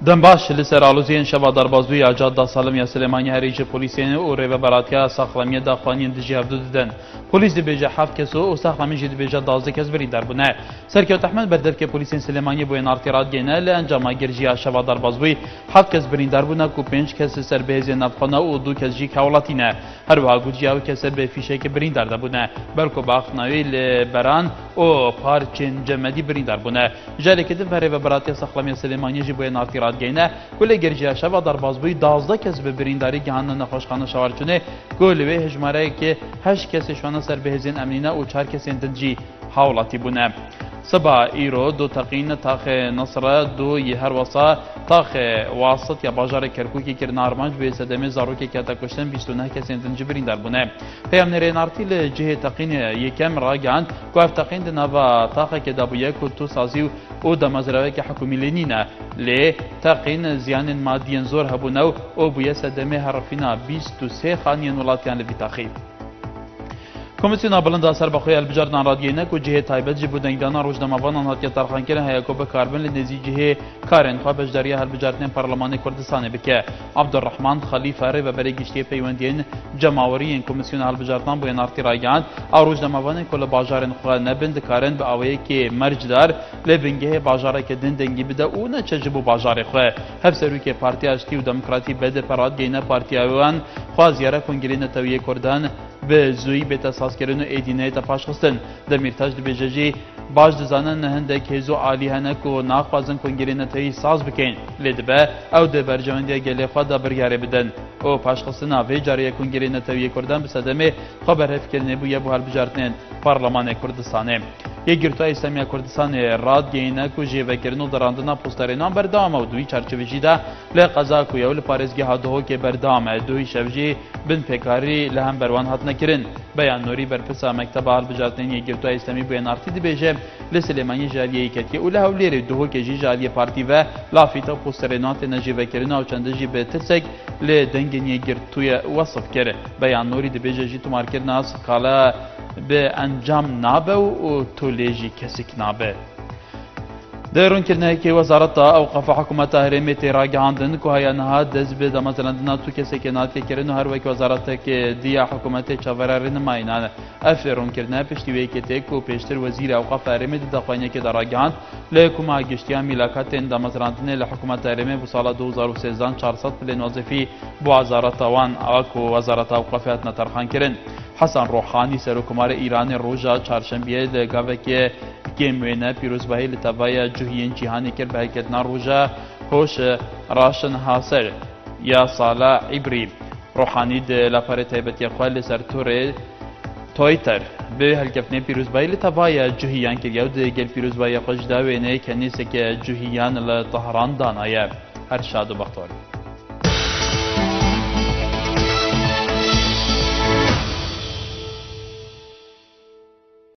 دنباش لسر آلوزین شبا دربازوی آجاد دا سالم یا سلیمانی هریج پولیسین و ریو براتیا ساخلامی دا خوانین دجی هفدو ددن. پولیس دی بیجه 7 کس و ساخلامی جی دی بیجه 12 کس بری در بونه. سرکیوت احمد بردف که پولیسین سلیمانی بوین ارتیرات گینه لانجام گرجی شبا دربازوی 7 کس برین در بونه کو 5 کس سر بهزی نفخانه و 2 کس جی کولاتینه. هر وها گوجی او کس به فیشه که برین در بونه. بلکو باخناوی لبران و پارچین جمدی برین در بونه. جالی که دفره و براتیا ساخلامی سلیمانی جی بوین ارتیرات گینه کل گرجی شبا دربازوی 12 کس به برینداری گهان نخوشخانه شوارچونه گلوی هجماره که 8 کس شوانه سر بهزین امنینه و 4 کس دنجی حولاتی بونه. سبا ایرو دو تقین تاخ نصره دو یهر وسا تاخ واسط یا باجار کرکوکی کرن آرمانج به صدمه زاروکی که تکشتن 29 کسی دنجی بریندار بونه. پیام نرین آرتیل جه تقین یکم را گهان گوف تقین دنوا تاخ که دابویه کتو سازی او دمزروه که حکومی لینینه لی تقین زیان مادین زور هبونو او بویه صدمه هرفینا 23 خانین ولاتیان لبی تاخیب. کمیسیون بلند اثر بخوی البجار رادیینه کو جهه تایبت جی بودنگدانا روزنامه‌وان آنها ترخان کرده هیاکو به کاربن لنزی جهه کارن خواه بجداری البجارتن پارلمان کردستان بکه عبدالرحمن خلیفه ری و برای گشتی پیوندین جماوری کمیسیون البجارتان بوین ارتیرایان او روزنامه‌وان کل باجارن خواه نبند کارن به اوی که مرجدار لبنگه باجاره که دنگی بده او نه چجبو باجار خواه هفسروی که پارتی اشتی و دموکراتی بده پراد گینه پارتیایان خواه زیاره کنگرین تویه کردن به زوی به تاساس کردن و ایدینه تا پاش خستن دمیرتاج دبیجی باج دزانن هنده که زو عالی هنک و ناخوازن کنگرین تایی ساز بکن لدبه او ده برجواندی گلی خود دا برگاره بدن او پاش خستن آوی جاری کنگرین تایی کردن بسدمه خبر هف کرنه بویه بو هر بجارتنین پارلمان کردستانه یک گرتای اسلامی کردستان راد گینه کو جیوه کردن و دراندنا پوسترینان بردام و دوی چرچویجی ده لقضا کو یول پارزگی هادهو که بردام دوی شوجی بن پکاری لهم بروان هات نکرن بیان نوری برپسا مکتب البجارتنین یک گرتای اسلامی بین ارتی دی بیجه لسلیمانی جالیه کتی او له ولیر دوه که جی جالیه پارتی و لافیتا پوسترینات نجیوه کردن او چندجی به ترسک ل دنگنی گرتوی وصف کرد بیان نوری دی بیجه جی تو مارکت ناس کالا به انجام نابه و تولیجی کسک نابه. درون کرنه که وزارت اوقاف حکومت هرمت راگهاندن که های نهاد دز به دمازلندنا تو کسی که نات کرن و هر وقت وزارت که دیا حکومت چاورار نماینان افرون کرنه پشتیوی که تک و پیشتر وزیر اوقاف هرمت دخوانه که راگهاند لکوما گشتیان ملاقات دمازلندن لحکومت هرمت bu سال 2013 400 پلن وظیفی bu وزارت وان اكو وزارت اوقافات نترخان کرن حسن روحانی سرکمار ایران رۆژا چهارشنبه لگاوه که گیموینه پیروزباهی لطبای جوهین جیهانی کرد به هکتنا رۆژا هوش راشن حاصل یا سالا عبری روحانی ده لپاره تایبتی خواه لسر تویتر به هلکفنه پیروزباهی لطبای جوهیان کرد یا ده گل پیروزباهی خوش داوینه کنیسه که جوهیان لطهران دانایه هر شاد و بختاری